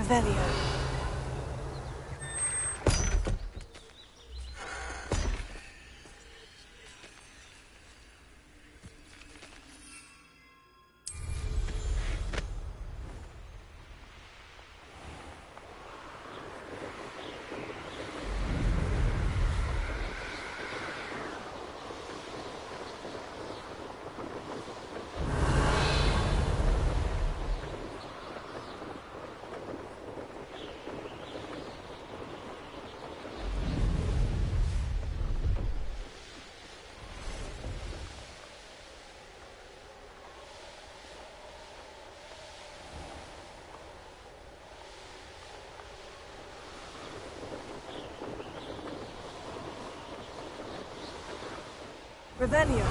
Revelio. Revelio.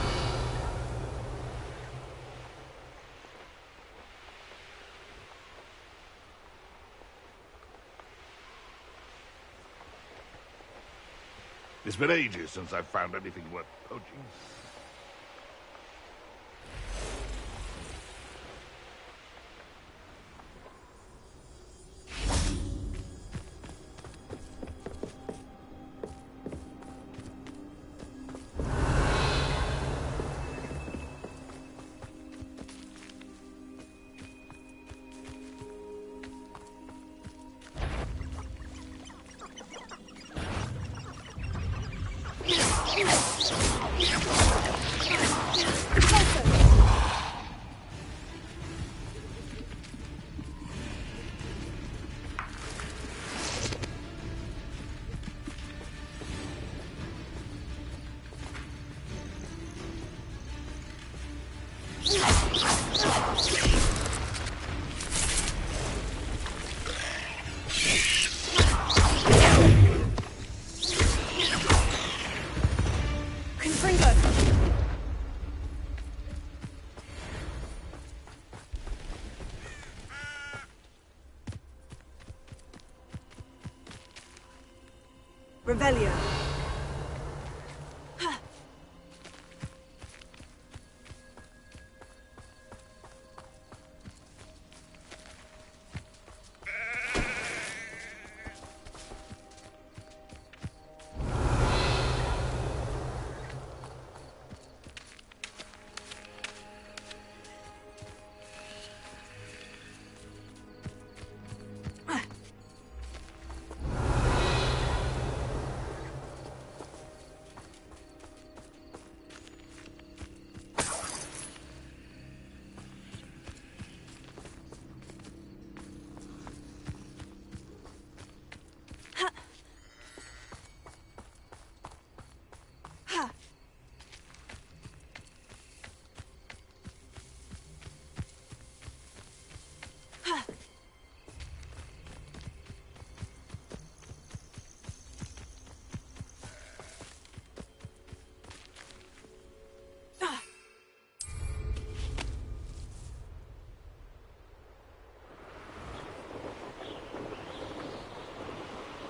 It's been ages since I've found anything worth poaching. Revelio.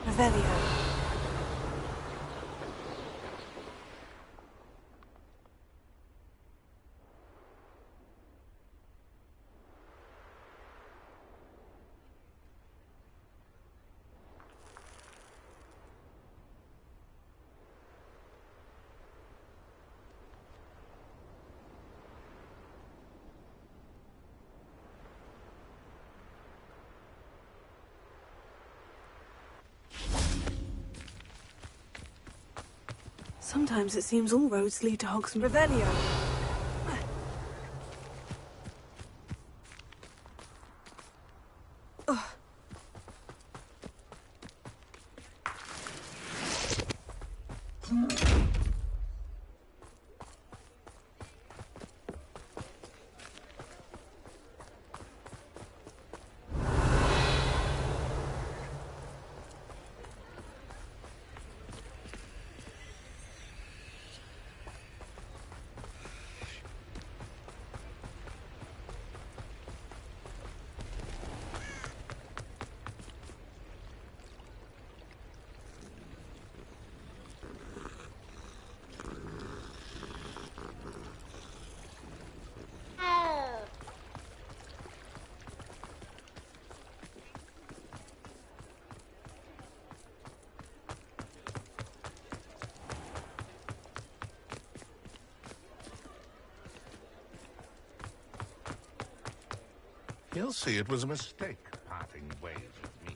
Revelio. Sometimes it seems all roads lead to Hogsmeade. Revelio. He'll see it was a mistake parting ways with me.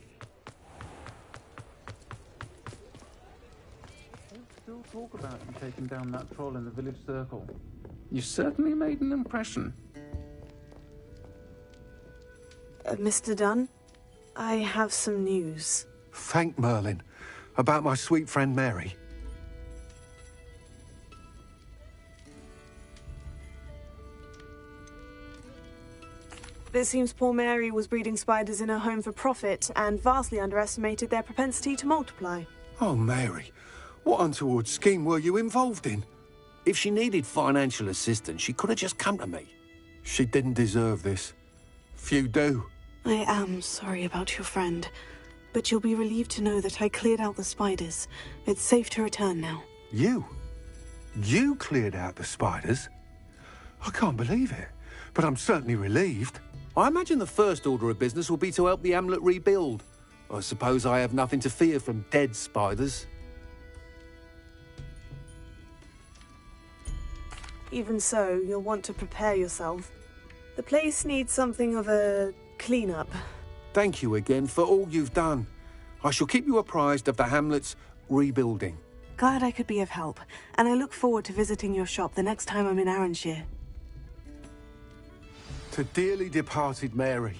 They still talk about you taking down that troll in the village circle. You certainly made an impression. Mr. Dunn, I have some news. Thank Merlin. About my sweet friend Mary. It seems poor Mary was breeding spiders in her home for profit and vastly underestimated their propensity to multiply. Oh, Mary. What untoward scheme were you involved in? If she needed financial assistance, she could have just come to me. She didn't deserve this. Few do. I am sorry about your friend, but you'll be relieved to know that I cleared out the spiders. It's safe to return now. You? You cleared out the spiders? I can't believe it, but I'm certainly relieved. I imagine the first order of business will be to help the hamlet rebuild. I suppose I have nothing to fear from dead spiders. Even so, you'll want to prepare yourself. The place needs something of a clean-up. Thank you again for all you've done. I shall keep you apprised of the hamlet's rebuilding. Glad I could be of help, and I look forward to visiting your shop the next time I'm in Arranshire. To dearly departed Mary.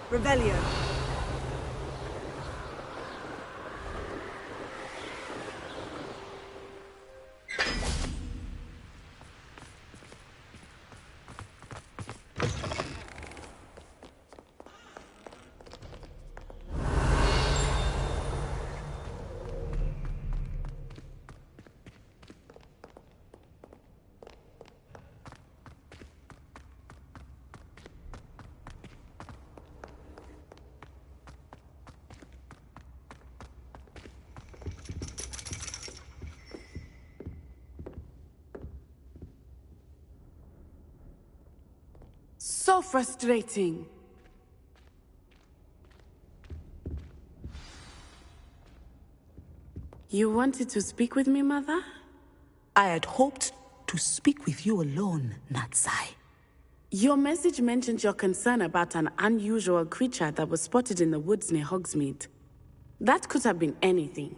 Revelio. So frustrating. You wanted to speak with me, Mother? I had hoped to speak with you alone, Natsai. Your message mentioned your concern about an unusual creature that was spotted in the woods near Hogsmeade. That could have been anything.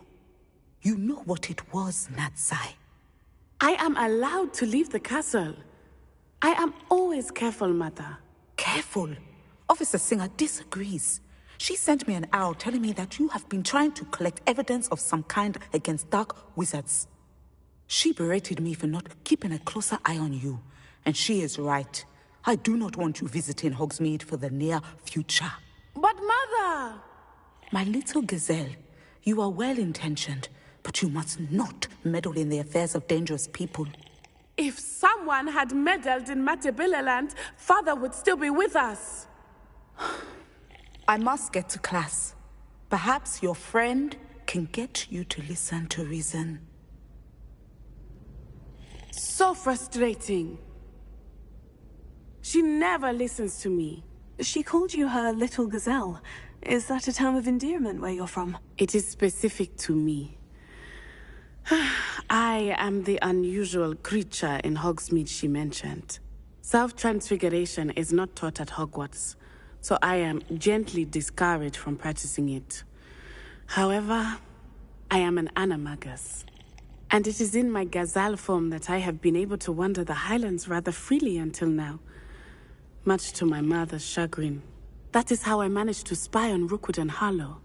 You know what it was, Natsai. I am allowed to leave the castle. I am always careful, Mother. Careful. Officer Singer disagrees. She sent me an arrow telling me that you have been trying to collect evidence of some kind against dark wizards. She berated me for not keeping a closer eye on you. And she is right. I do not want you visiting Hogsmeade for the near future. But Mother! My little gazelle, you are well-intentioned, but you must not meddle in the affairs of dangerous people. If someone had meddled in Matabeleland, Father would still be with us. I must get to class. Perhaps your friend can get you to listen to reason. So frustrating. She never listens to me. She called you her little gazelle. Is that a term of endearment where you're from? It is specific to me. I am the unusual creature in Hogsmeade she mentioned. Self-transfiguration is not taught at Hogwarts, so I am gently discouraged from practicing it. However, I am an animagus, and it is in my gazelle form that I have been able to wander the Highlands rather freely until now, much to my mother's chagrin. That is how I managed to spy on Rookwood and Harlow.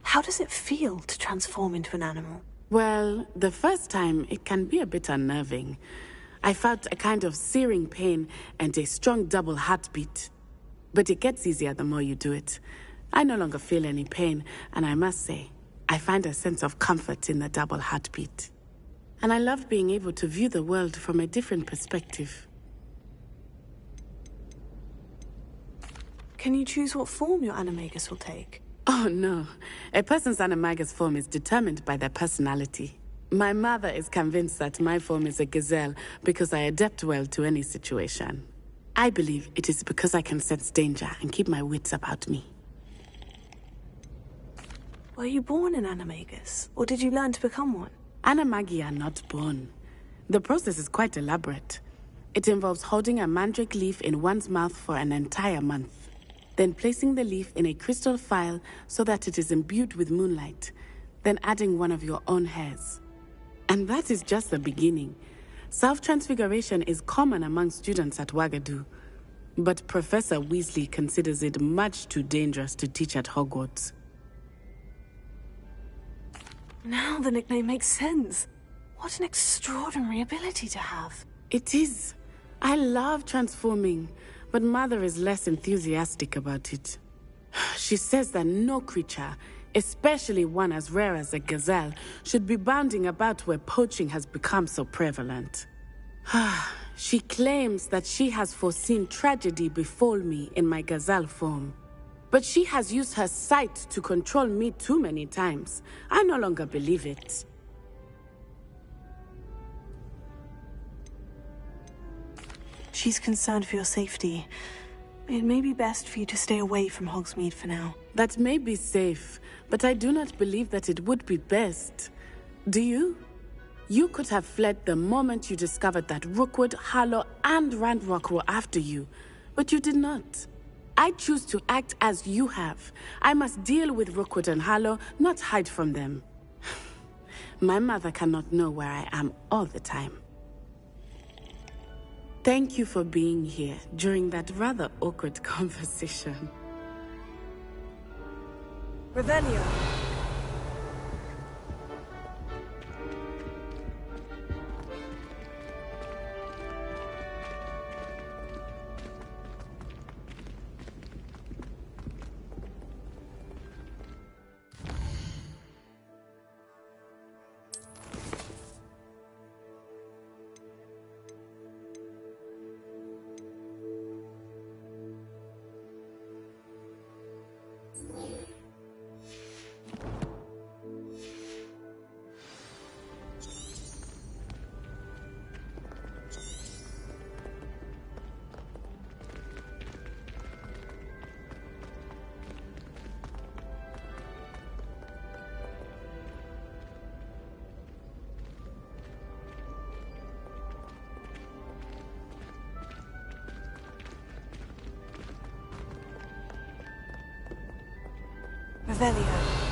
How does it feel to transform into an animal? Well, the first time, it can be a bit unnerving. I felt a kind of searing pain and a strong double heartbeat. But it gets easier the more you do it. I no longer feel any pain, and I must say, I find a sense of comfort in the double heartbeat. And I love being able to view the world from a different perspective. Can you choose what form your animagus will take? Oh no, a person's animagus form is determined by their personality. My mother is convinced that my form is a gazelle because I adapt well to any situation. I believe it is because I can sense danger and keep my wits about me. Were you born an animagus, or did you learn to become one? Animagi are not born. The process is quite elaborate. It involves holding a mandrake leaf in one's mouth for an entire month. Then placing the leaf in a crystal phial so that it is imbued with moonlight, then adding one of your own hairs. And that is just the beginning. Self-transfiguration is common among students at Wagadu, but Professor Weasley considers it much too dangerous to teach at Hogwarts. Now the nickname makes sense. What an extraordinary ability to have. It is. I love transforming, but Mother is less enthusiastic about it. She says that no creature, especially one as rare as a gazelle, should be bounding about where poaching has become so prevalent. She claims that she has foreseen tragedy befall me in my gazelle form. But she has used her sight to control me too many times. I no longer believe it. She's concerned for your safety. It may be best for you to stay away from Hogsmeade for now. That may be safe, but I do not believe that it would be best. Do you? You could have fled the moment you discovered that Rookwood, Harlow, and Ranrock were after you, but you did not. I choose to act as you have. I must deal with Rookwood and Harlow, not hide from them. My mother cannot know where I am all the time. Thank you for being here during that rather awkward conversation. Revelio. Revelio.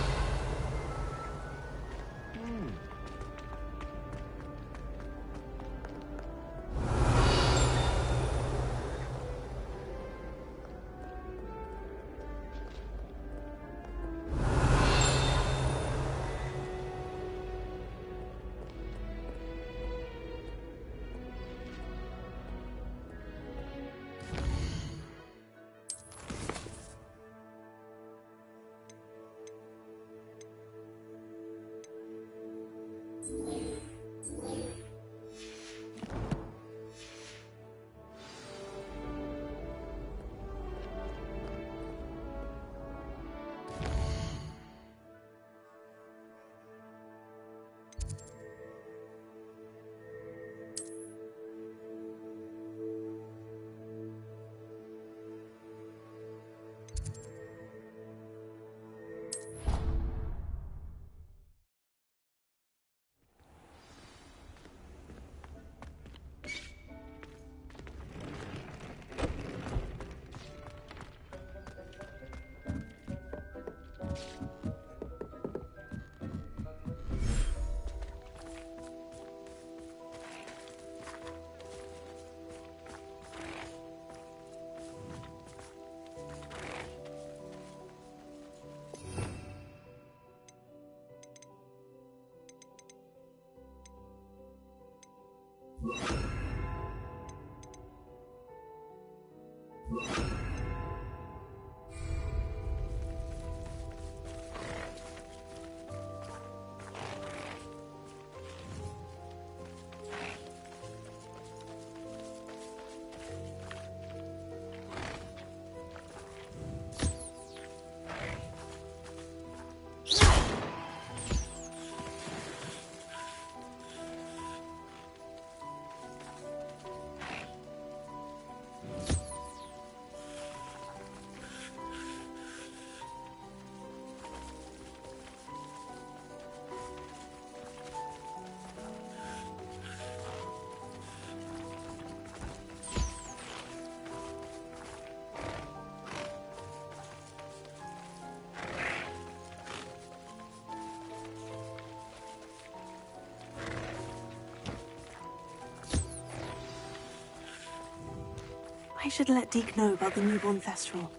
I should let Deke know about the newborn Thestral.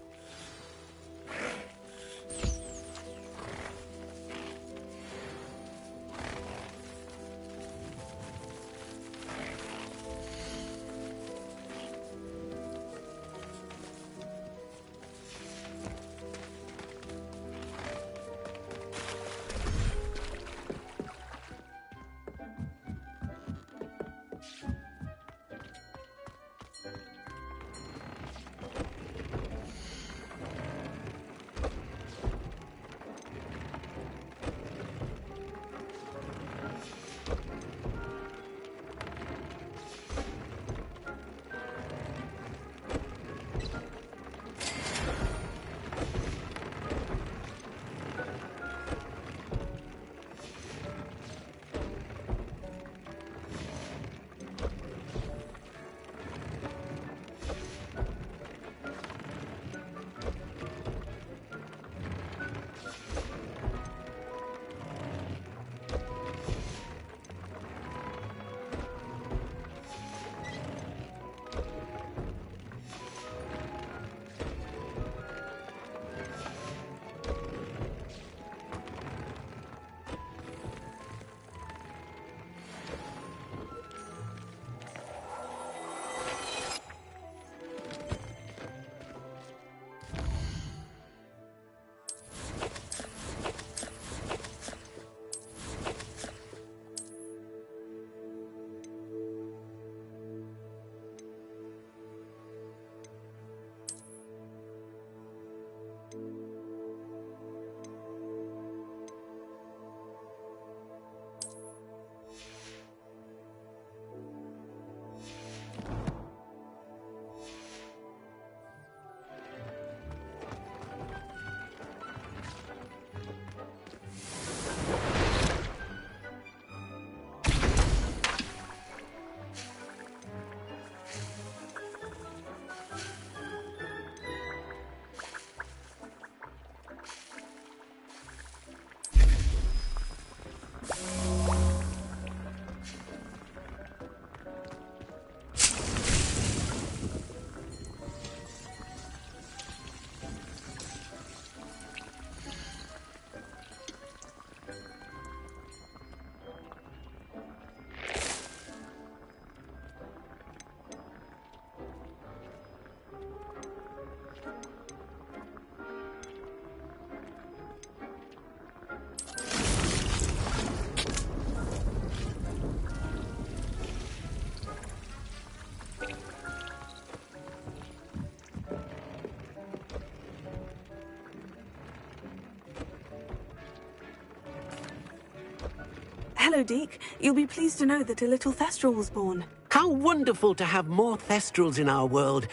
Hello, Deke. You'll be pleased to know that a little Thestral was born. How wonderful to have more Thestrals in our world.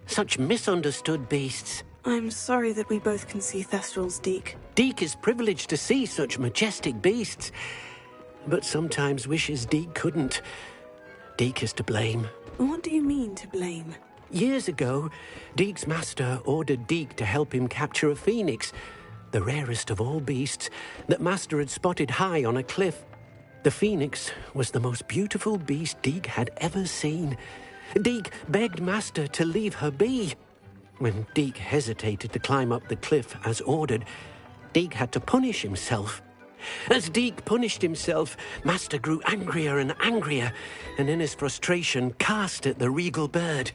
Such misunderstood beasts. I'm sorry that we both can see Thestrals, Deke. Deke is privileged to see such majestic beasts, but sometimes wishes Deke couldn't. Deke is to blame. What do you mean, to blame? Years ago, Deke's master ordered Deke to help him capture a phoenix, the rarest of all beasts, that master had spotted high on a cliff. The phoenix was the most beautiful beast Deke had ever seen. Deke begged master to leave her be. When Deke hesitated to climb up the cliff as ordered, Deke had to punish himself. As Deke punished himself, master grew angrier and angrier, and in his frustration cast at the regal bird.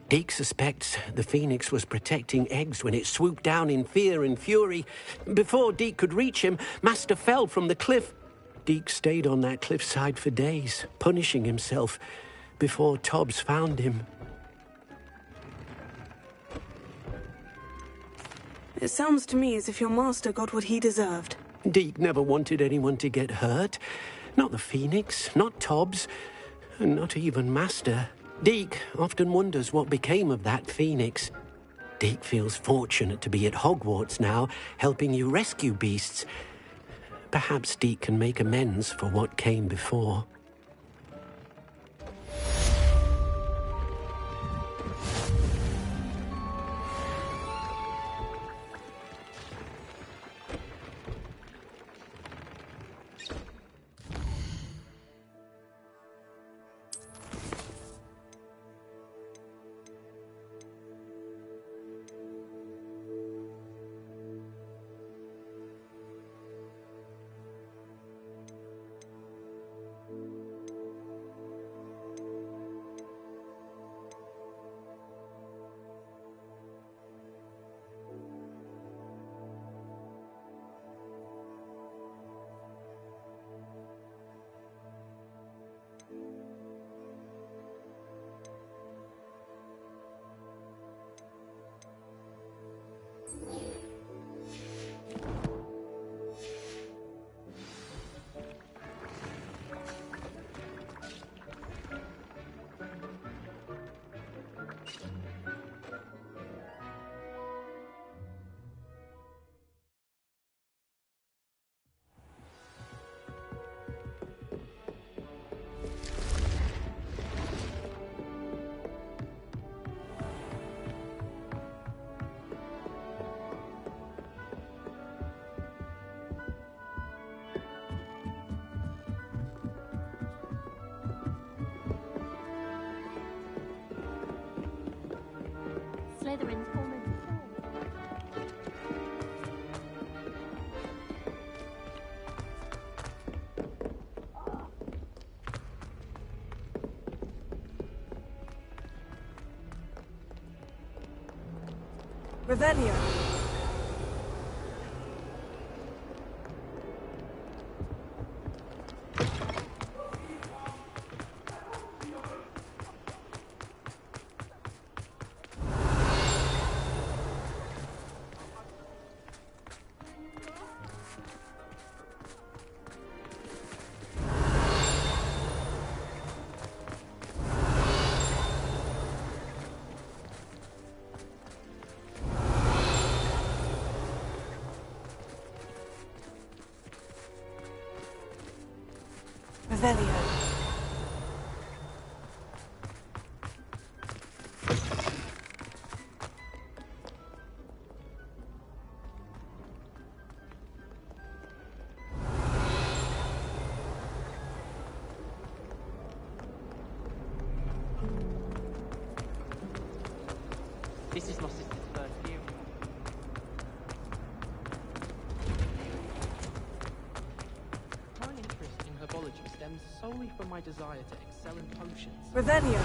Deke suspects the phoenix was protecting eggs when it swooped down in fear and fury. Before Deke could reach him, master fell from the cliff. Deke stayed on that cliffside for days, punishing himself, before Tobbs found him. It sounds to me as if your master got what he deserved. Deke never wanted anyone to get hurt. Not the phoenix, not Tobbs, and not even master. Deke often wonders what became of that phoenix. Deke feels fortunate to be at Hogwarts now, helping you rescue beasts. Perhaps Deke can make amends for what came before. Slytherin's almost Revelio. Revelio. This is my sister's first viewing. My interest in herbology stems solely from my desire to excel in potions. Revelio.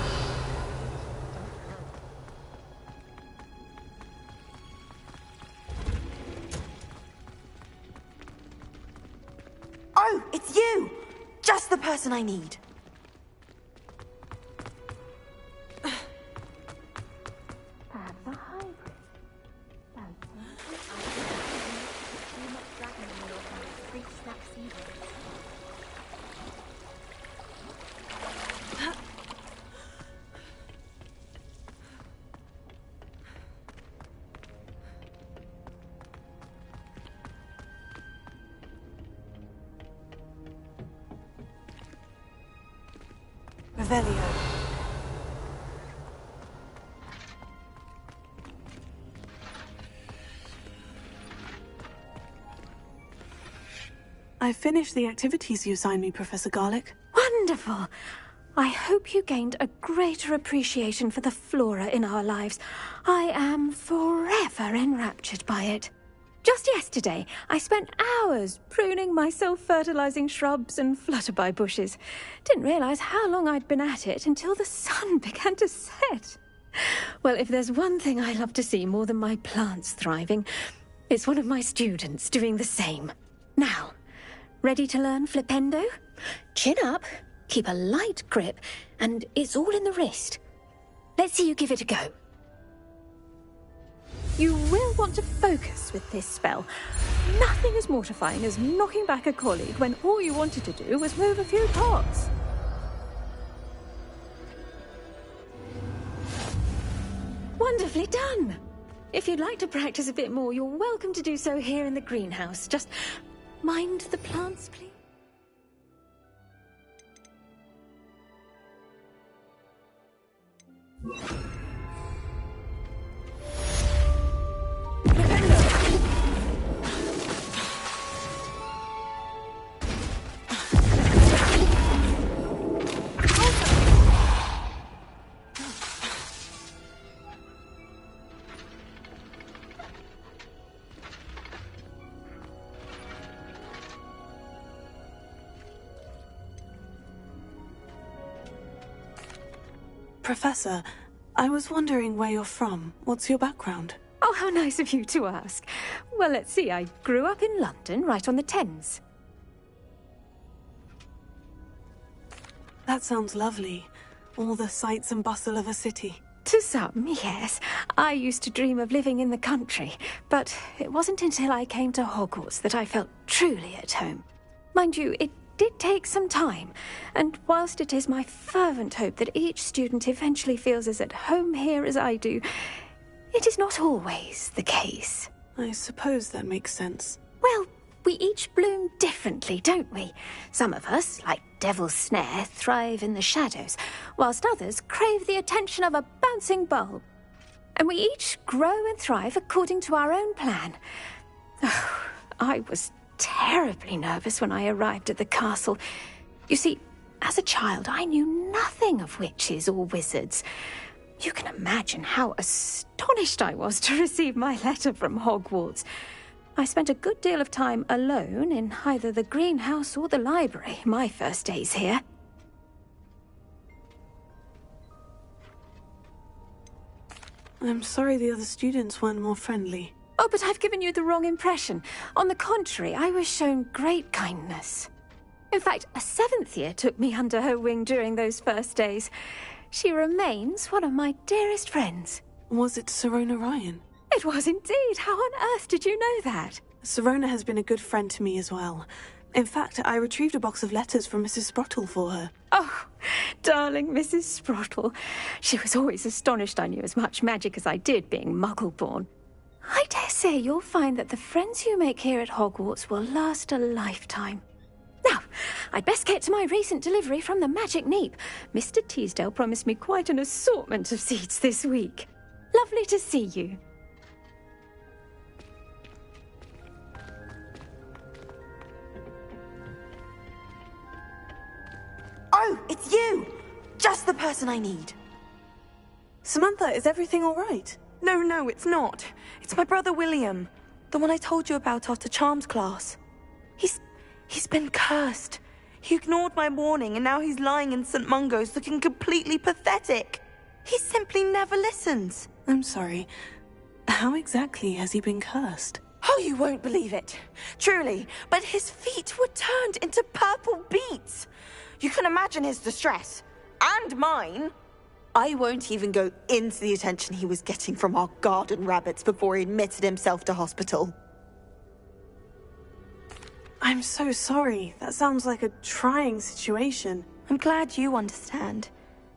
Oh, it's you! Just the person I need. perhaps a hybrid. Fancy. Too much dragon meal and 3 snacks either. Revelio. I finished the activities you assigned me, Professor Garlick. Wonderful! I hope you gained a greater appreciation for the flora in our lives. I am forever enraptured by it. Just yesterday, I spent hours pruning my self-fertilizing shrubs and flutterby bushes. Didn't realize how long I'd been at it until the sun began to set. Well, if there's one thing I love to see more than my plants thriving, it's one of my students doing the same. Now, ready to learn Flipendo? Chin up, keep a light grip, and it's all in the wrist. Let's see you give it a go. You will want to focus with this spell. Nothing as mortifying as knocking back a colleague when all you wanted to do was move a few pots. Wonderfully done! If you'd like to practice a bit more, you're welcome to do so here in the greenhouse. Just mind the plants, please. Professor, I was wondering where you're from. What's your background? Oh, how nice of you to ask. Well, let's see. I grew up in London, right on the Thames. That sounds lovely. All the sights and bustle of a city. To some, yes. I used to dream of living in the country, but it wasn't until I came to Hogwarts that I felt truly at home. Mind you, it did take some time, and whilst it is my fervent hope that each student eventually feels as at home here as I do, it is not always the case. I suppose that makes sense. Well, we each bloom differently, don't we? Some of us, like Devil's Snare, thrive in the shadows, whilst others crave the attention of a bouncing bulb. And we each grow and thrive according to our own plan. Oh, I was terribly nervous when I arrived at the castle. You see, as a child, I knew nothing of witches or wizards. You can imagine how astonished I was to receive my letter from Hogwarts. I spent a good deal of time alone in either the greenhouse or the library my first days here. I'm sorry the other students weren't more friendly. Oh, but I've given you the wrong impression. On the contrary, I was shown great kindness. In fact, a 7th year took me under her wing during those first days. She remains one of my dearest friends. Was it Sirona Ryan? It was indeed. How on earth did you know that? Sirona has been a good friend to me as well. In fact, I retrieved a box of letters from Mrs. Sprottle for her. Oh, darling Mrs. Sprottle. She was always astonished I knew as much magic as I did, being Muggle-born. I dare say you'll find that the friends you make here at Hogwarts will last a lifetime. Now, I'd best get to my recent delivery from the Magic Neep. Mr. Teasdale promised me quite an assortment of seeds this week. Lovely to see you. Oh, it's you! Just the person I need. Samantha, is everything all right? No, it's not. It's my brother William. The one I told you about after Charms class. He's been cursed. He ignored my warning and now he's lying in St. Mungo's looking completely pathetic. He simply never listens. I'm sorry. How exactly has he been cursed? Oh, you won't believe it. Truly, but his feet were turned into purple beets. You can imagine his distress. And mine. I won't even go into the attention he was getting from our garden rabbits before he admitted himself to hospital. I'm so sorry. That sounds like a trying situation. I'm glad you understand.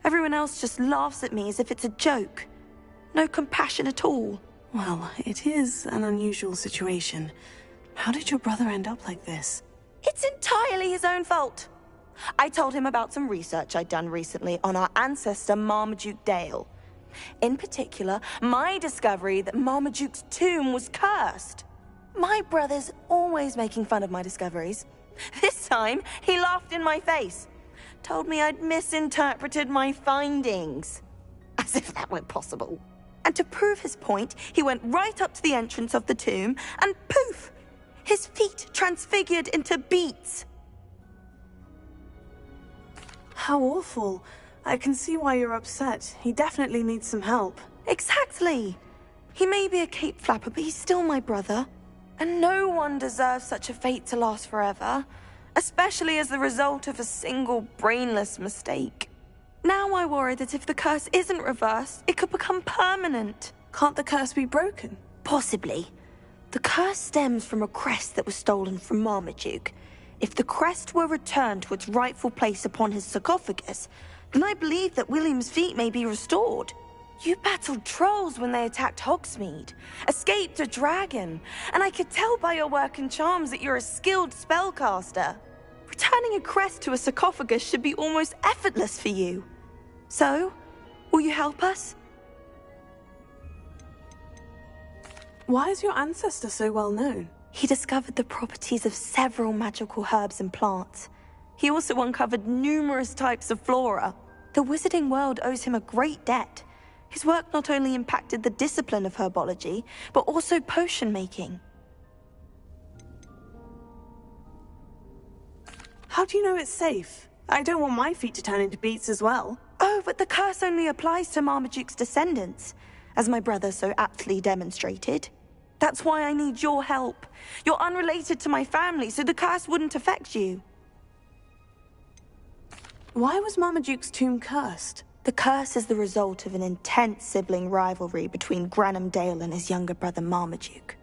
Everyone else just laughs at me as if it's a joke. No compassion at all. Well, it is an unusual situation. How did your brother end up like this? It's entirely his own fault. I told him about some research I'd done recently on our ancestor Marmaduke Dale. In particular, my discovery that Marmaduke's tomb was cursed. My brother's always making fun of my discoveries. This time, he laughed in my face. Told me I'd misinterpreted my findings. As if that were possible. And to prove his point, he went right up to the entrance of the tomb and poof! His feet transfigured into beets. How awful. I can see why you're upset. He definitely needs some help. Exactly. He may be a cape flapper, but he's still my brother. And no one deserves such a fate to last forever, especially as the result of a single brainless mistake. Now I worry that if the curse isn't reversed, it could become permanent. Can't the curse be broken? Possibly. The curse stems from a crest that was stolen from Marmaduke. If the crest were returned to its rightful place upon his sarcophagus, then I believe that William's feet may be restored. You battled trolls when they attacked Hogsmeade, escaped a dragon, and I could tell by your work and charms that you're a skilled spellcaster. Returning a crest to a sarcophagus should be almost effortless for you. So, will you help us? Why is your ancestor so well known? He discovered the properties of several magical herbs and plants. He also uncovered numerous types of flora. The wizarding world owes him a great debt. His work not only impacted the discipline of herbology, but also potion making. How do you know it's safe? I don't want my feet to turn into beets as well. Oh, but the curse only applies to Marmaduke's descendants, as my brother so aptly demonstrated. That's why I need your help. You're unrelated to my family, so the curse wouldn't affect you. Why was Marmaduke's tomb cursed? The curse is the result of an intense sibling rivalry between Granham Dale and his younger brother Marmaduke.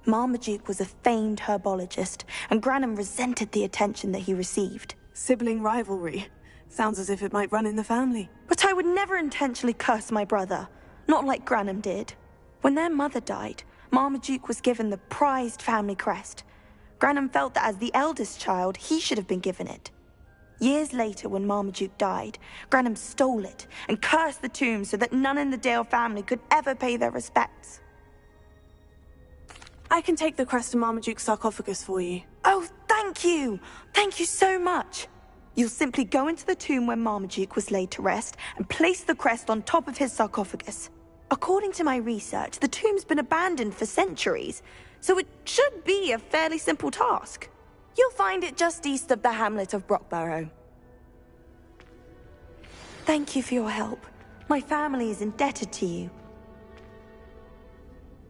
Marmaduke was a famed herbologist, and Granham resented the attention that he received. Sibling rivalry. Sounds as if it might run in the family. But I would never intentionally curse my brother, not like Granham did. When their mother died, Marmaduke was given the prized family crest. Granham felt that as the eldest child, he should have been given it. Years later, when Marmaduke died, Granham stole it and cursed the tomb so that none in the Dale family could ever pay their respects. I can take the crest to Marmaduke's sarcophagus for you. Oh, thank you! Thank you so much! You'll simply go into the tomb where Marmaduke was laid to rest and place the crest on top of his sarcophagus. According to my research, the tomb's been abandoned for centuries, so it should be a fairly simple task. You'll find it just east of the hamlet of Brockborough. Thank you for your help. My family is indebted to you.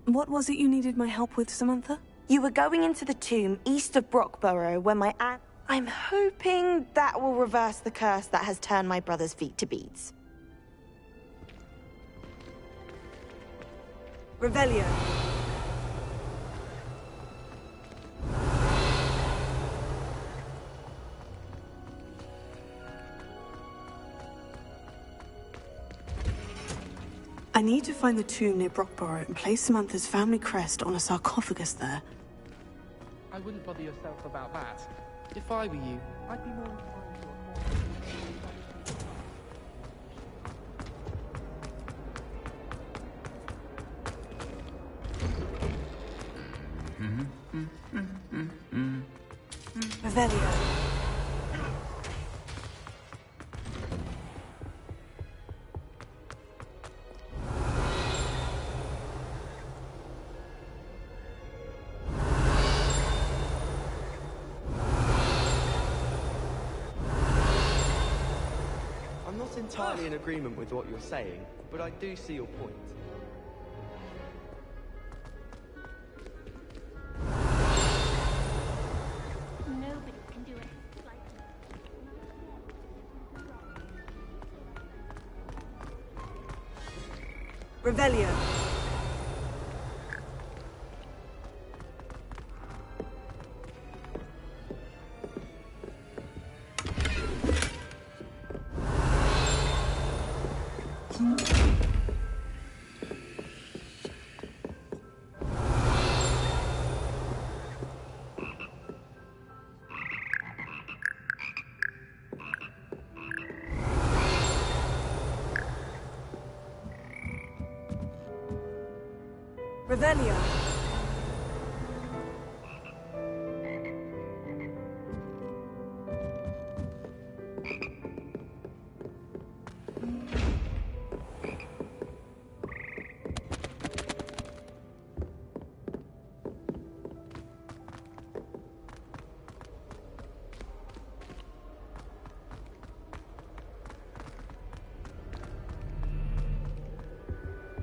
What was it you needed my help with, Samantha? You were going into the tomb east of Brockborough when my aunt... I'm hoping that will reverse the curse that has turned my brother's feet to beads. Revelio. I need to find the tomb near Brockborough and place Samantha's family crest on a sarcophagus there. I wouldn't bother yourself about that. If I were you, I'd be more inclined to Revelio. I'm not entirely in agreement with what you're saying, but I do see your point. Nobody can do it like Revelio. Revelio.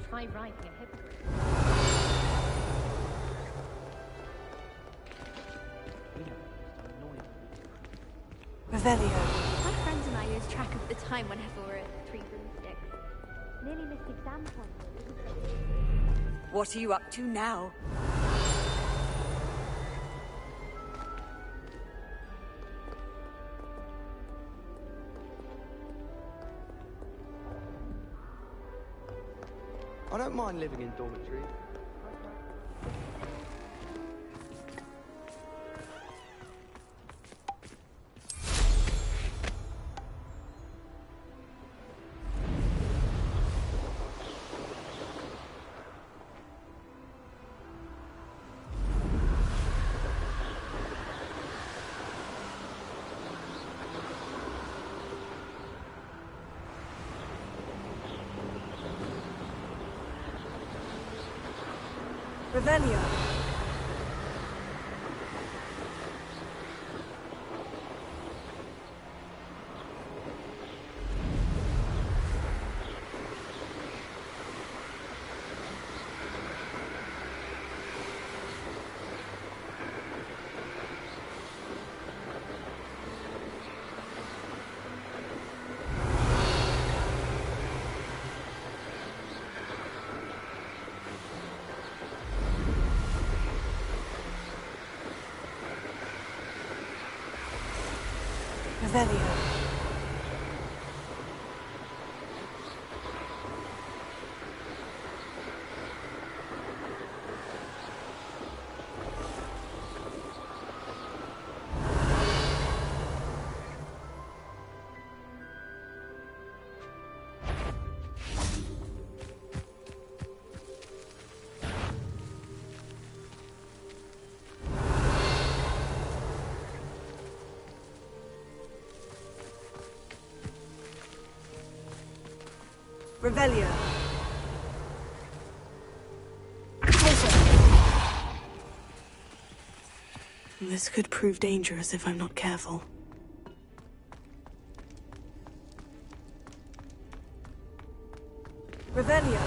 Try riding a hippogriff. Revelio. My friends and I lose track of the time whenever we're at Three Broomsticks. Nearly missed exam time. What are you up to now? I don't mind living in dormitories. Revelio. Revelio. Revelio. This could prove dangerous if I'm not careful. Revelio.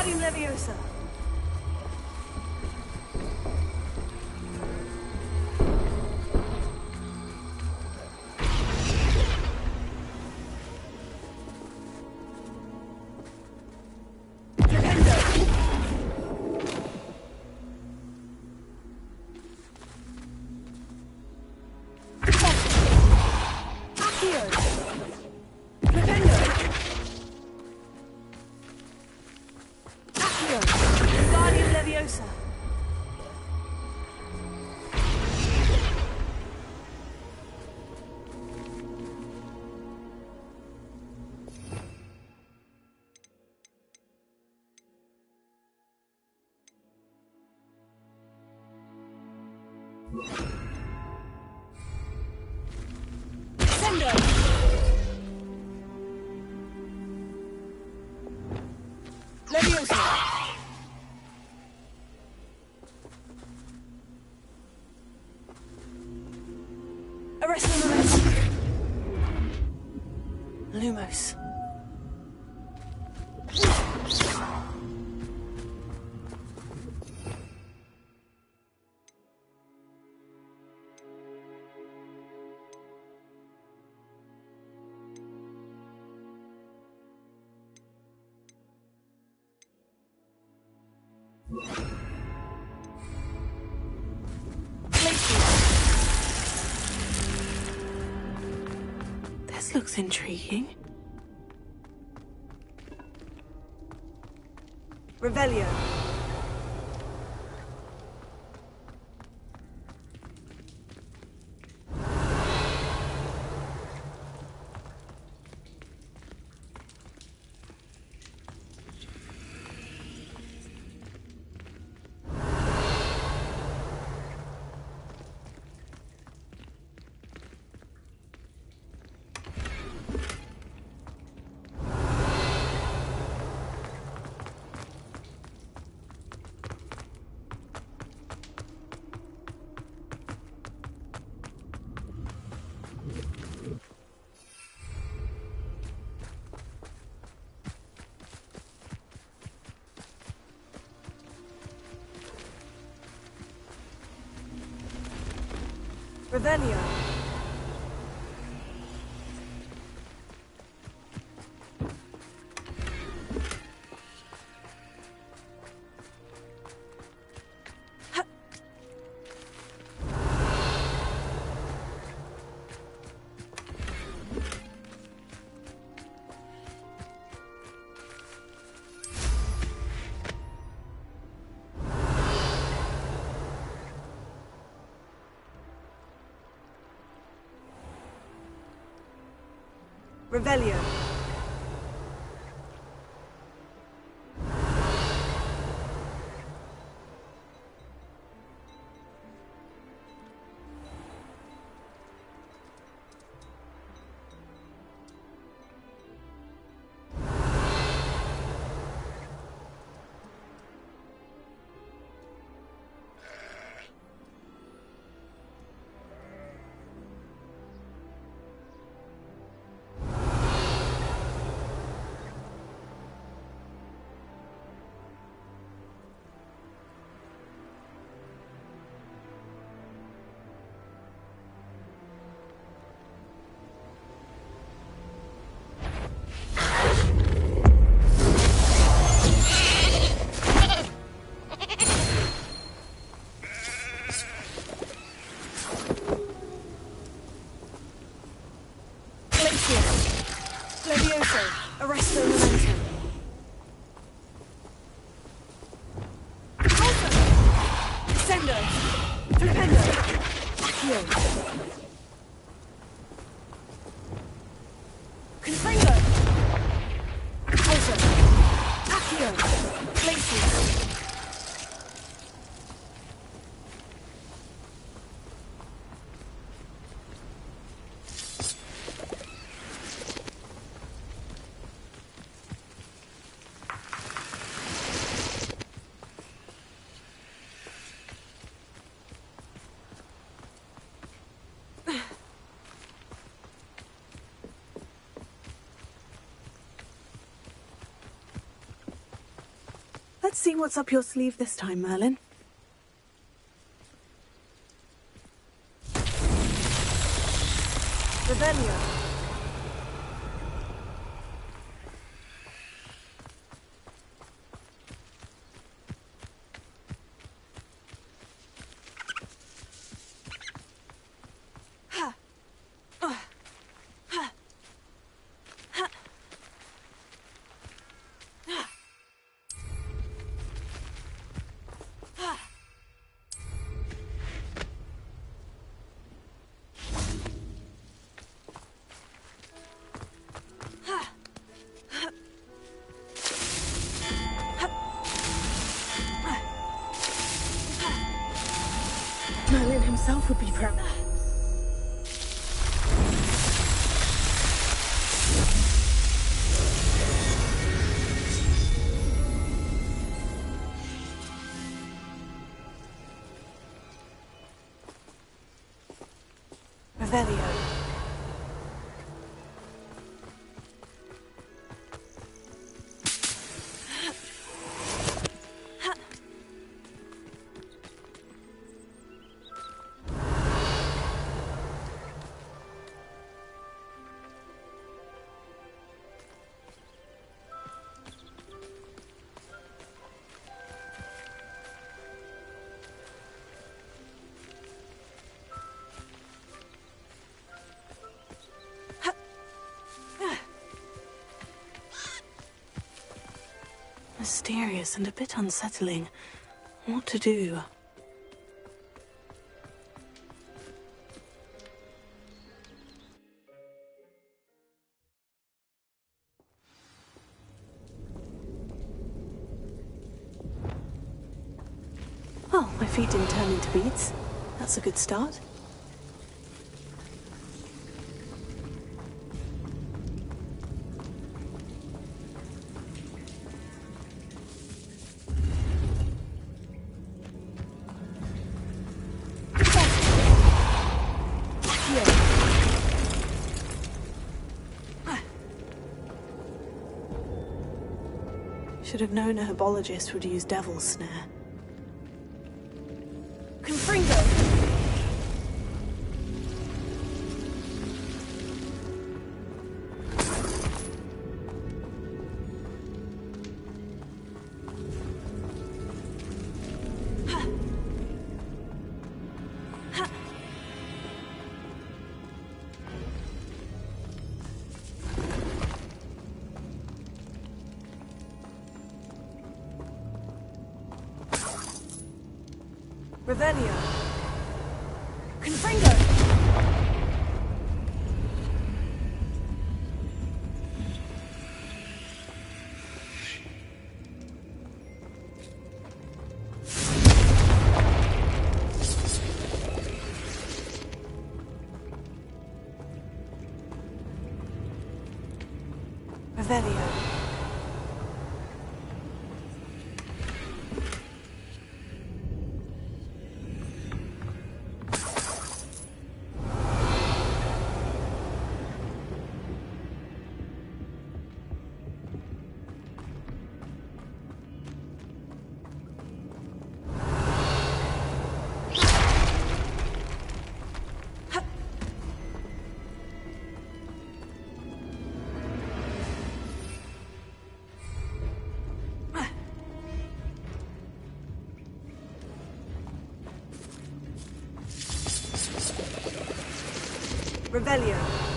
Wingardium Leviosa. Accio. Crescendo! Leviosa! Arrest the momentum! Lumos. This looks intriguing. Revelio. Revelio. Revelio. Levioso. Arrest the momentum. Alpha. Descendo. Flipendo. Accio. Confringo. Alpha. Accio. Glacius. Let's see what's up your sleeve this time, Merlin. Revelio. Merlin himself would be proud. Revelio. Mysterious and a bit unsettling. What to do? Oh, my feet didn't turn into beads. That's a good start. Should have known a herbologist would use Devil's Snare. Confringo! Revelio. Confringo. Revelio. Revelio. Revelio.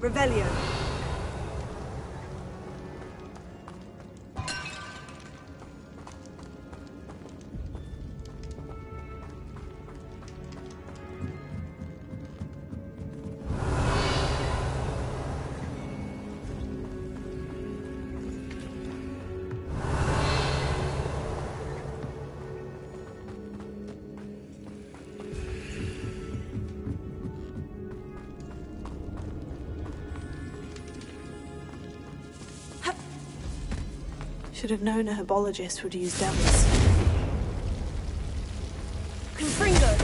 Revelio. Should have known a herbologist would use devils. Confringo!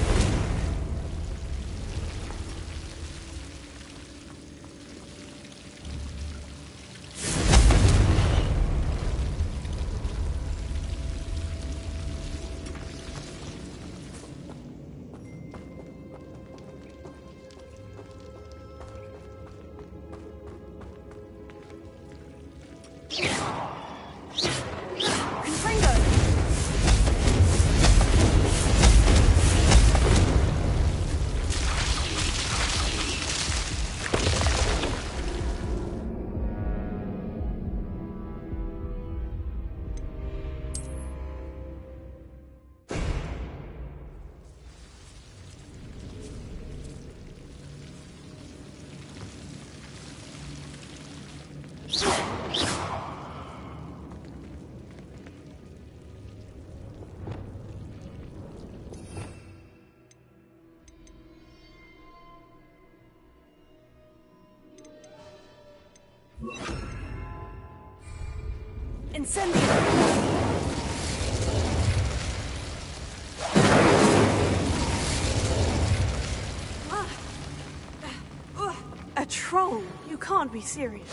Incendio! A troll? You can't be serious.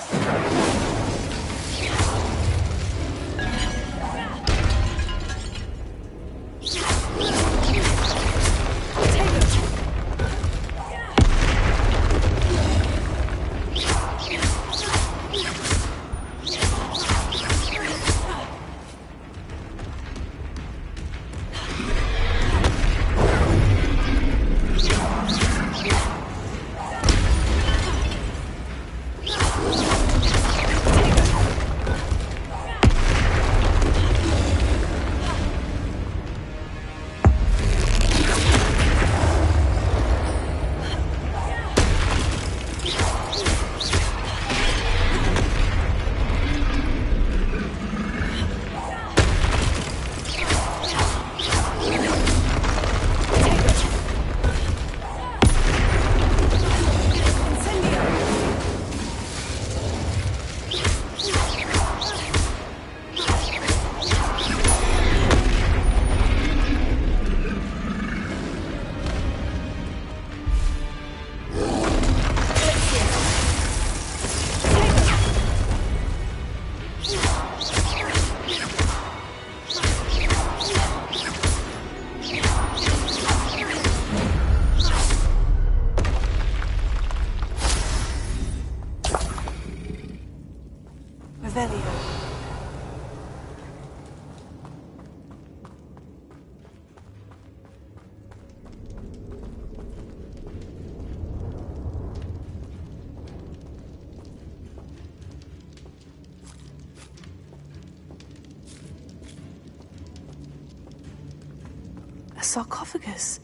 A sarcophagus.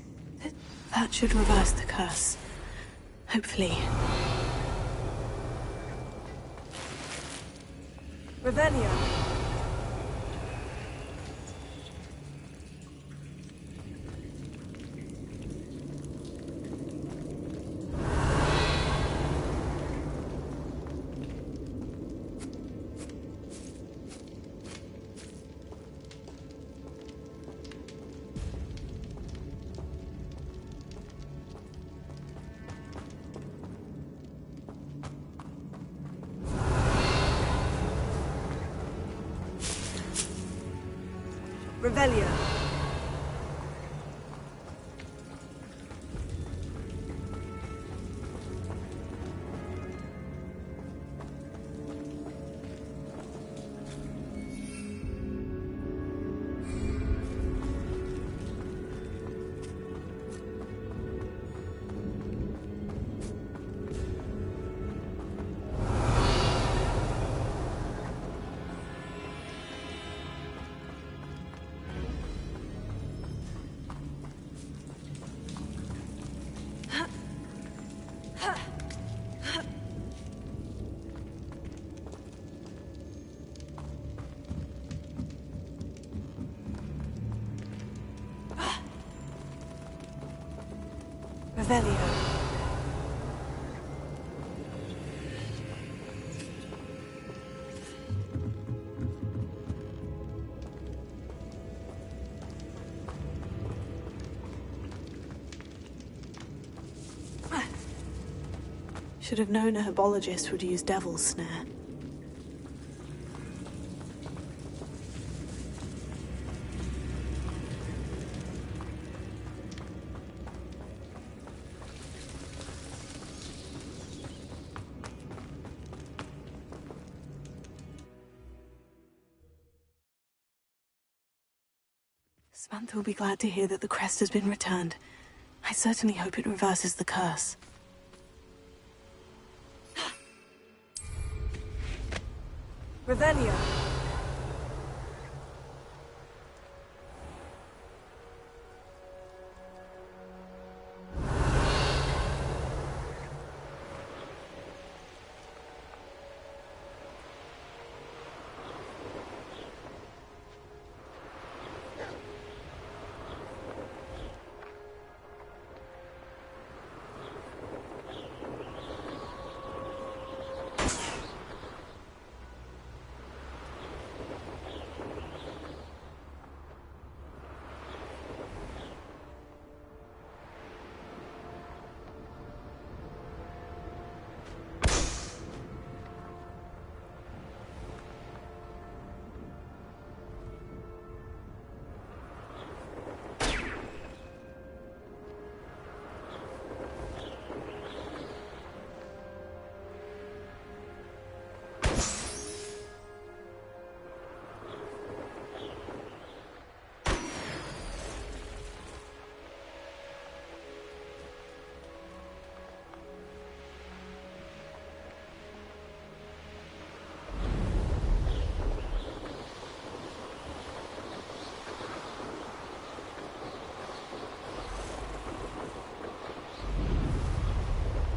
That should reverse the curse. Hopefully. Revelio. Revelio. Revelio. Should have known a herbologist would use Devil's Snare. Samantha will be glad to hear that the crest has been returned. I certainly hope it reverses the curse. Revelio.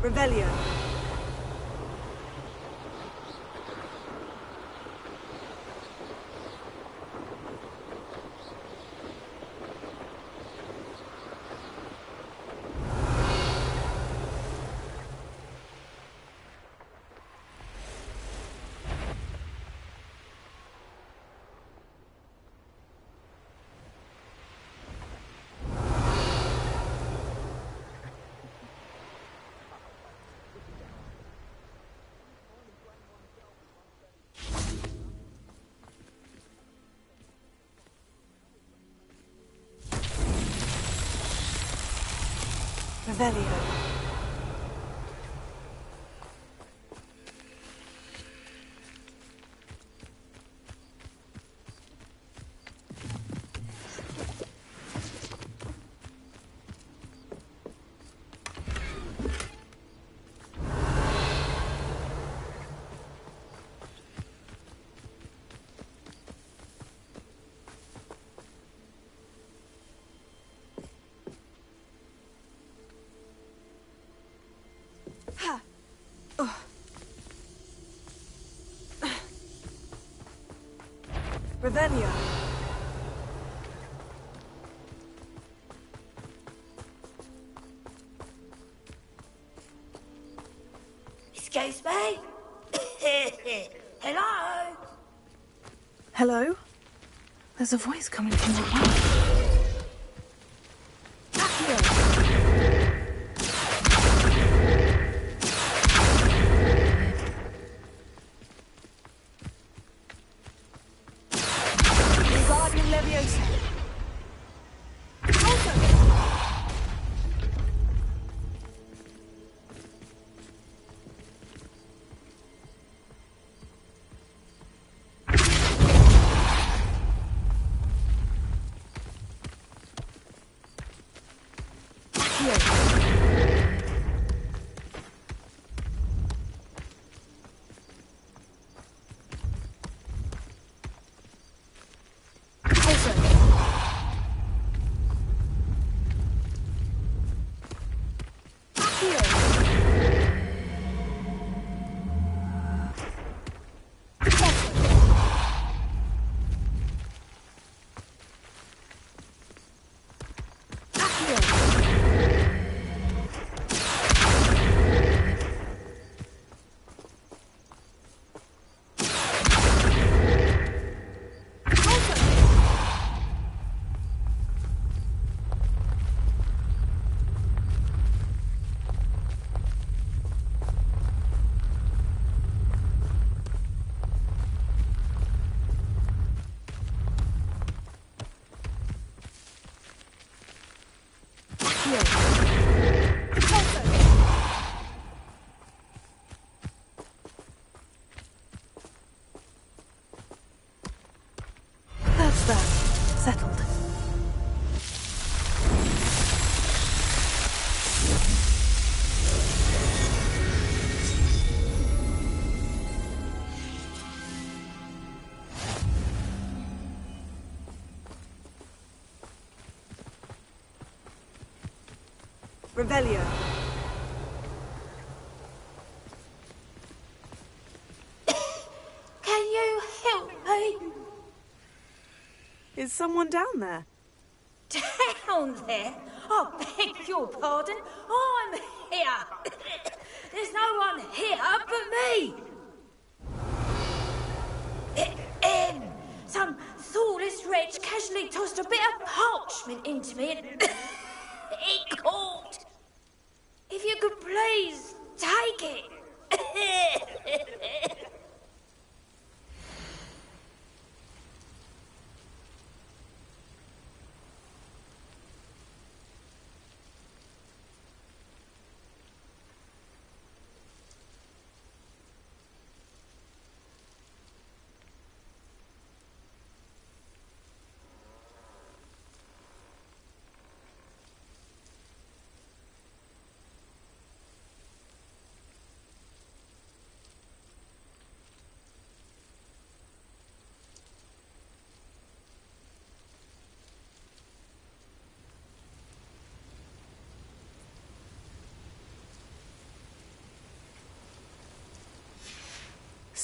Revelio. Revelio. Revelio. Excuse me? Hello? Hello? There's a voice coming from the house. That's that. Settled. Revelio. Can you help me? Is someone down there? Down there? I beg your pardon. I'm here. There's no one here but me. Some thoughtless wretch casually tossed a bit of parchment into me and it caught. If you could please take it.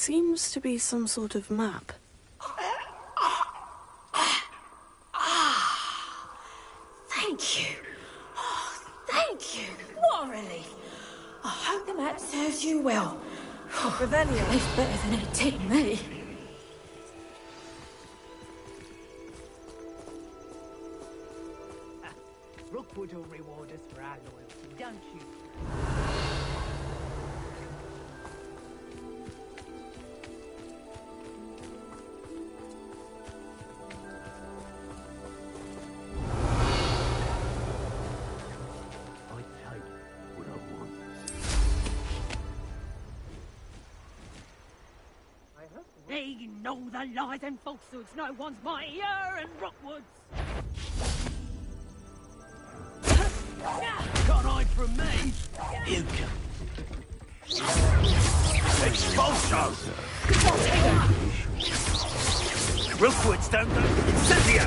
seems to be some sort of map. Thank you. Oh, thank you. What a relief. I hope the map serves you well. Revelio. It's better than it did me. Rookwood will reward us for our loyalty, don't you? They know the lies and falsehoods no one's mightier and Rookwood's. Can't hide from me. You can. Expulso! Rookwoods don't go. Incendio!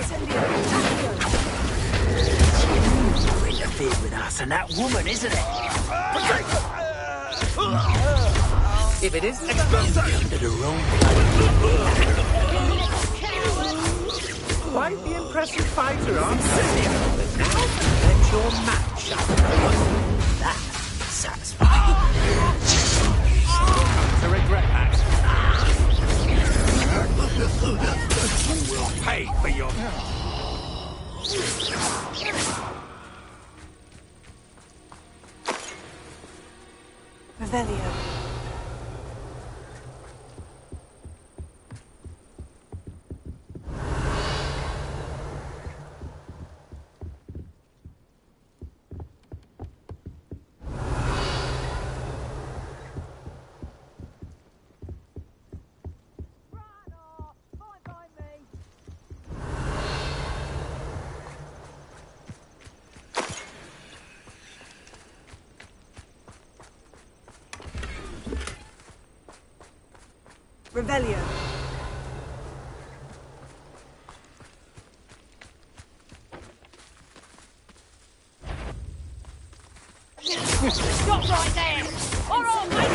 You interfered with us and that woman, isn't it? If it isn't, you're under the wrong place. Quite the impressive fighter, aren't you? But now, let your match up. That's satisfying. To regret that. You will pay for your... Revelio. Revelio. Stop right there! All right, mate!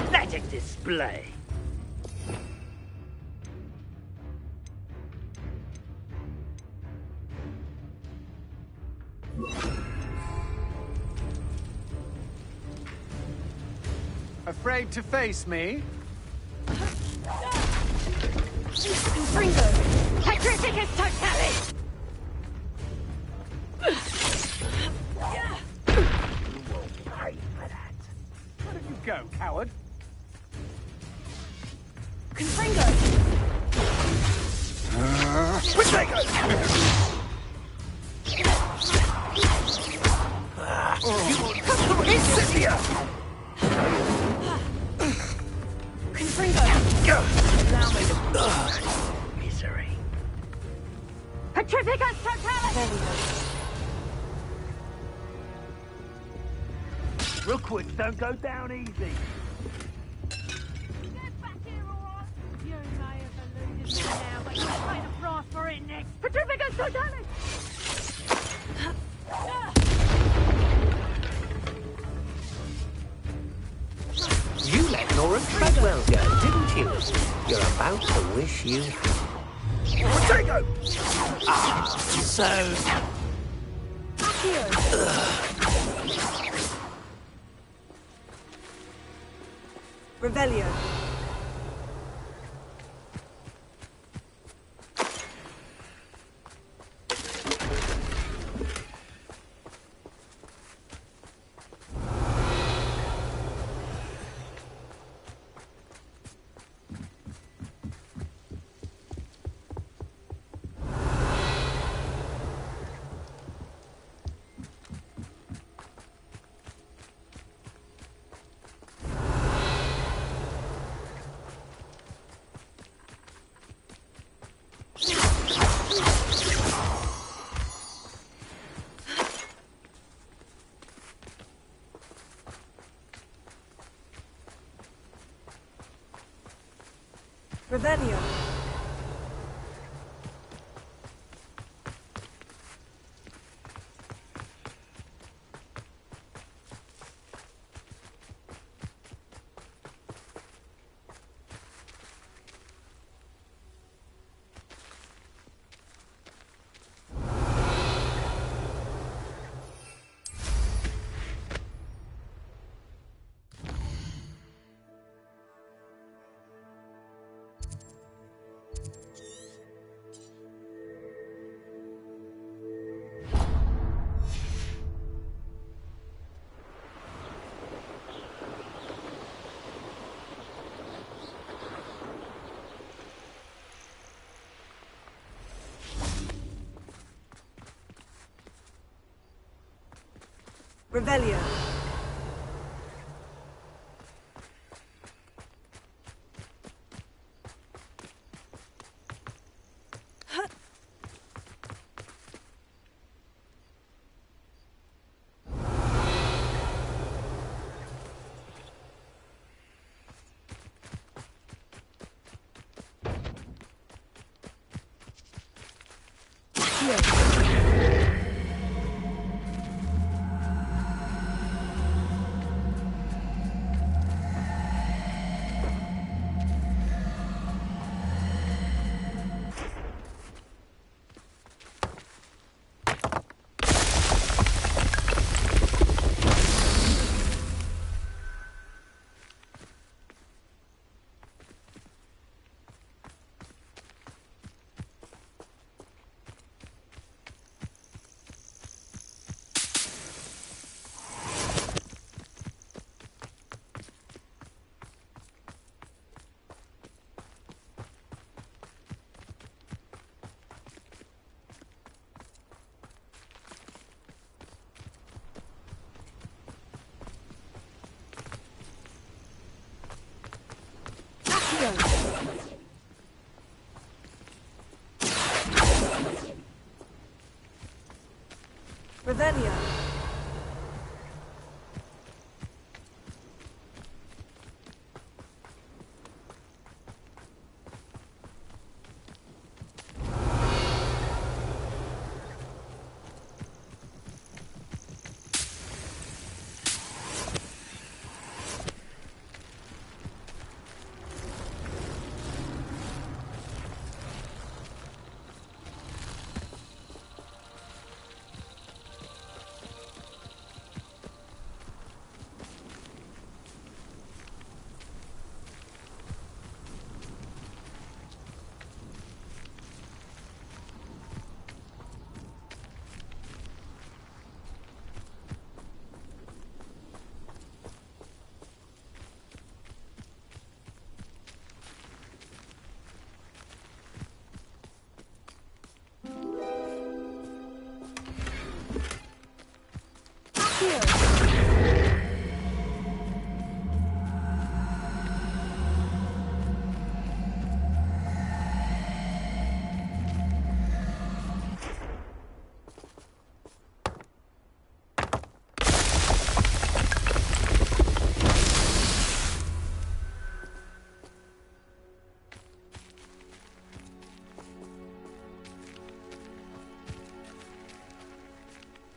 Pathetic display. Afraid to face me? Confringo! Petrificus totalis! Where did you go, coward? Confringo! Incendio! Confringo! Allow me to... misery. Petrificus totalis! Rookwoods don't go down easy. Get back here, all right? You may have eluded me now, but you'll pay the price for it next. Petrificus totalis! You let Nora Treadwell go, didn't you? You're about to wish you had. Potato! Ah, so... Revelio. Revelio. Revelio. Revelio.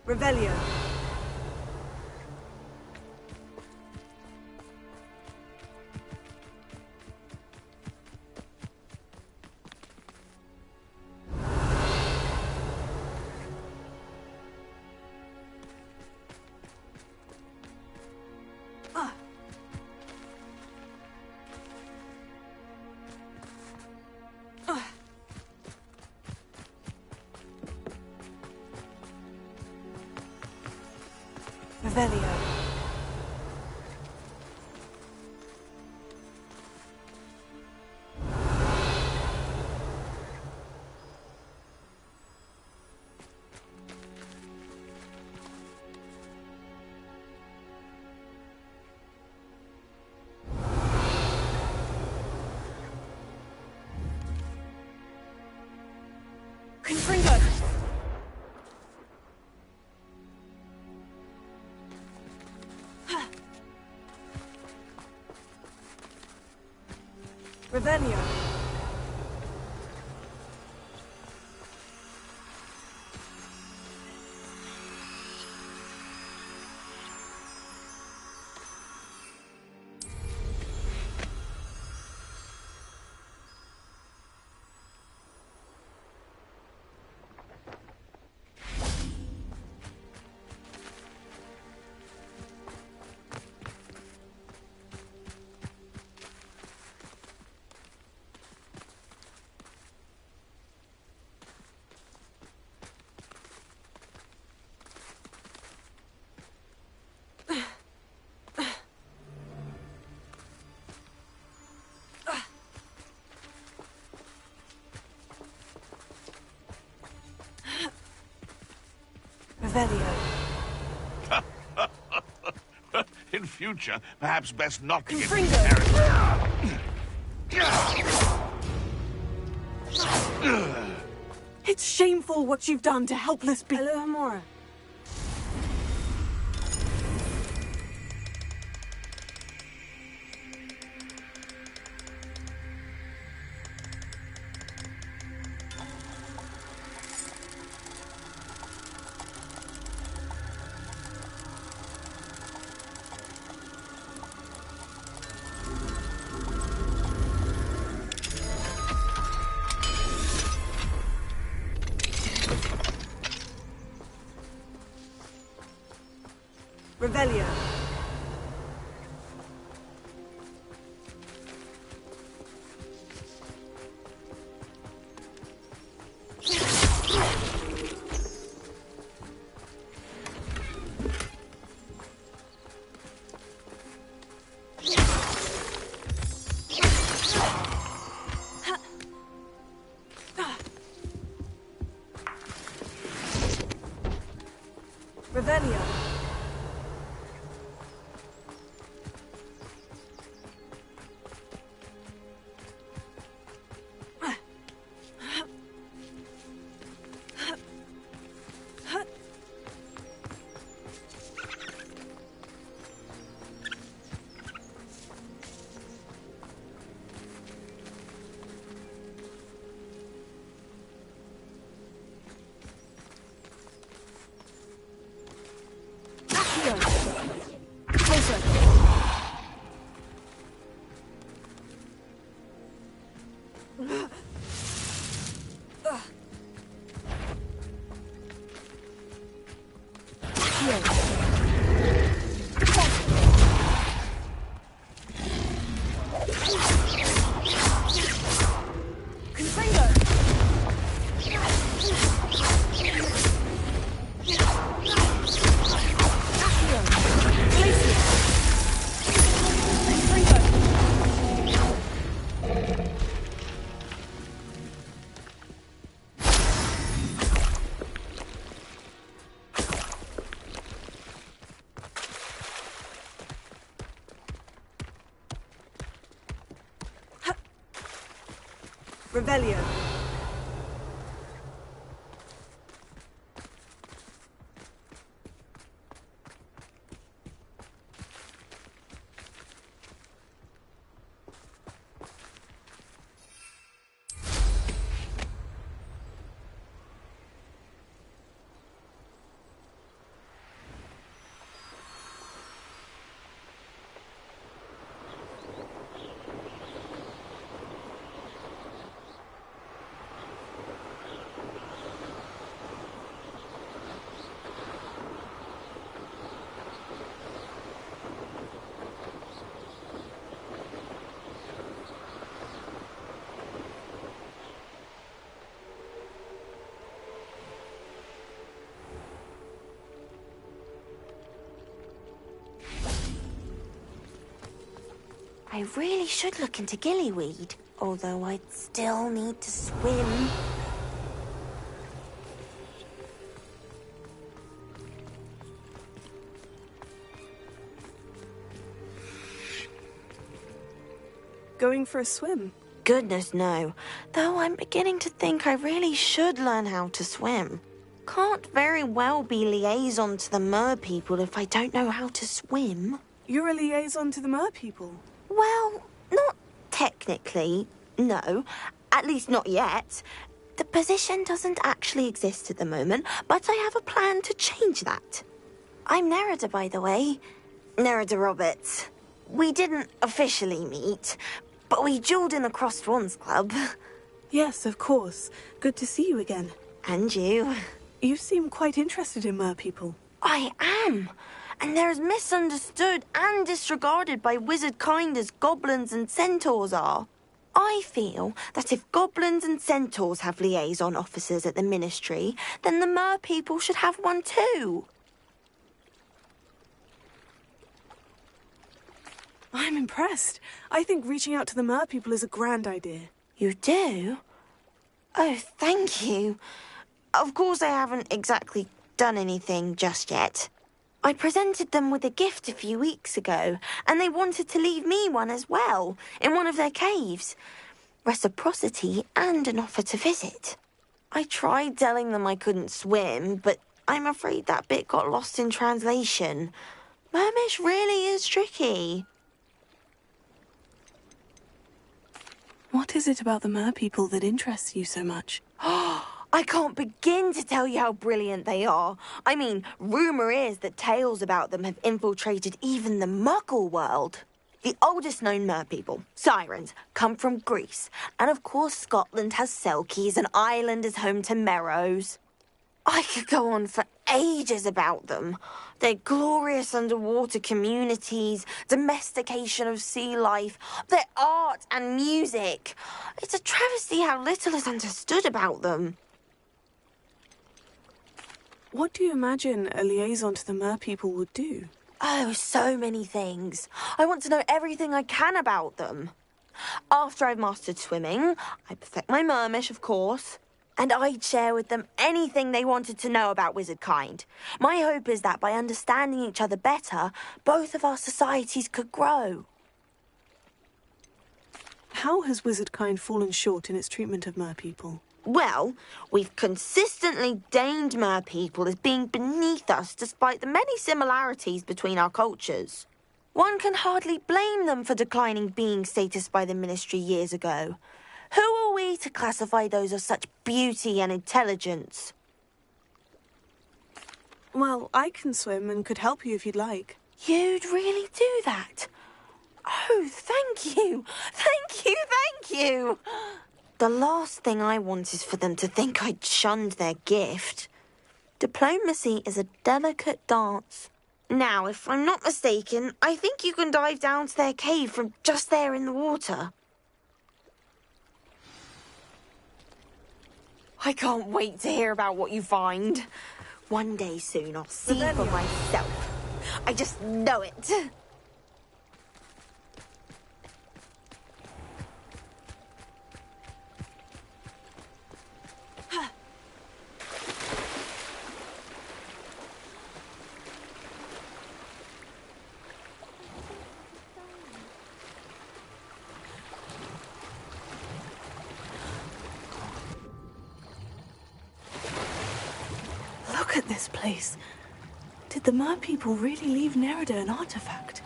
Revelio. Revelio. Confringo. Revelio. Revelio. In future, perhaps best not to get Confringo. It's shameful what you've done to helpless beings. Hello, Amora. Revelio. Revelio. Revelio. I really should look into gillyweed, although I'd still need to swim. Going for a swim? Goodness, no. Though I'm beginning to think I really should learn how to swim. Can't very well be liaison to the mer people if I don't know how to swim. You're a liaison to the mer people? Well, not technically, no. At least not yet. The position doesn't actually exist at the moment, but I have a plan to change that. I'm Nerida, by the way. Nerida Roberts. We didn't officially meet, but we duelled in the Crossed Swans Club. Yes, of course. Good to see you again. And you. You seem quite interested in mer people. I am. And they're as misunderstood and disregarded by wizard kind as goblins and centaurs are. I feel that if goblins and centaurs have liaison officers at the Ministry, then the mer people should have one too. I'm impressed. I think reaching out to the mer people is a grand idea. You do? Oh, thank you. Of course I haven't exactly done anything just yet. I presented them with a gift a few weeks ago, and they wanted to leave me one as well, in one of their caves. Reciprocity and an offer to visit. I tried telling them I couldn't swim, but I'm afraid that bit got lost in translation. Mermish really is tricky. What is it about the merpeople that interests you so much? I can't begin to tell you how brilliant they are. I mean, rumour is that tales about them have infiltrated even the Muggle world. The oldest known merpeople, sirens, come from Greece. And of course Scotland has Selkies and Ireland is home to Merrows. I could go on for ages about them. Their glorious underwater communities, domestication of sea life, their art and music. It's a travesty how little is understood about them. What do you imagine a liaison to the merpeople would do? Oh, so many things. I want to know everything I can about them. After I've mastered swimming, I perfect my mermish, of course, and I'd share with them anything they wanted to know about wizard kind. My hope is that by understanding each other better, both of our societies could grow. How has wizard kind fallen short in its treatment of merpeople? Well, we've consistently deemed merpeople as being beneath us despite the many similarities between our cultures. One can hardly blame them for declining being status by the Ministry years ago. Who are we to classify those of such beauty and intelligence? Well, I can swim and could help you if you'd like. You'd really do that? Oh, thank you! Thank you, thank you! The last thing I want is for them to think I'd shunned their gift. Diplomacy is a delicate dance. Now, if I'm not mistaken, I think you can dive down to their cave from just there in the water. I can't wait to hear about what you find. One day soon I'll see for myself. I just know it. Look at this place. Did the merpeople really leave Nerida an artifact?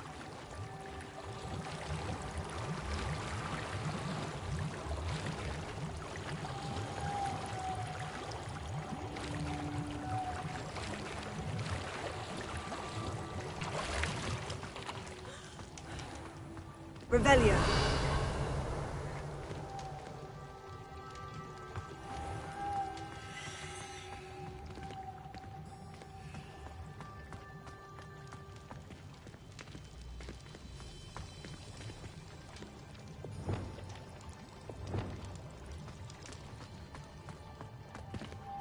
Revelio.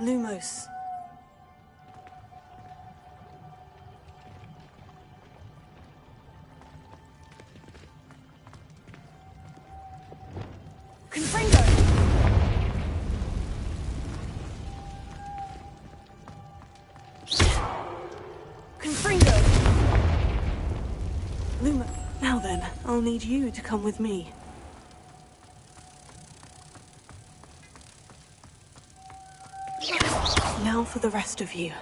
Lumos. Confringo! Confringo! Luma, now then, I'll need you to come with me. Now for the rest of you.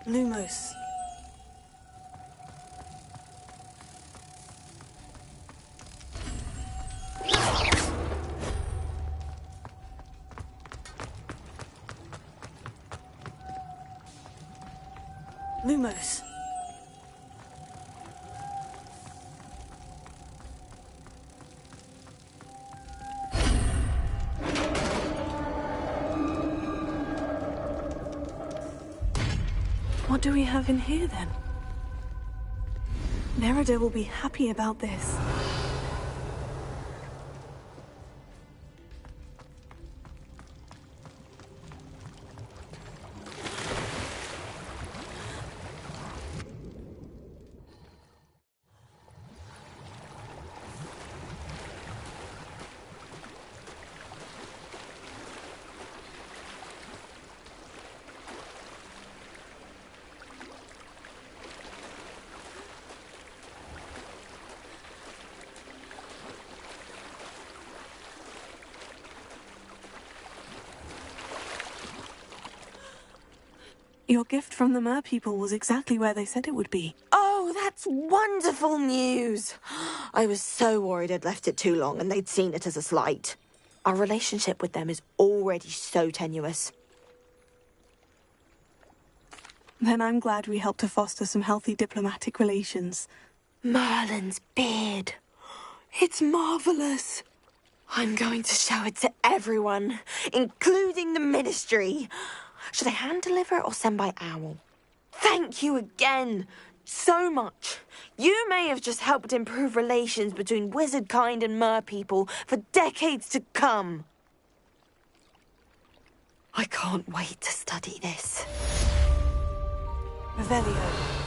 Lumos. Lumos. What do we have in here, then? Nerida will be happy about this. Your gift from the Mer people was exactly where they said it would be. Oh, that's wonderful news! I was so worried I'd left it too long and they'd seen it as a slight. Our relationship with them is already so tenuous. Then I'm glad we helped to foster some healthy diplomatic relations. Merlin's beard. It's marvellous. I'm going to show it to everyone, including the Ministry. Should I hand deliver or send by owl? Thank you again so much. You may have just helped improve relations between wizard kind and mer people for decades to come. I can't wait to study this. Revelio.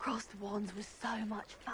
Crossed wands was so much fun.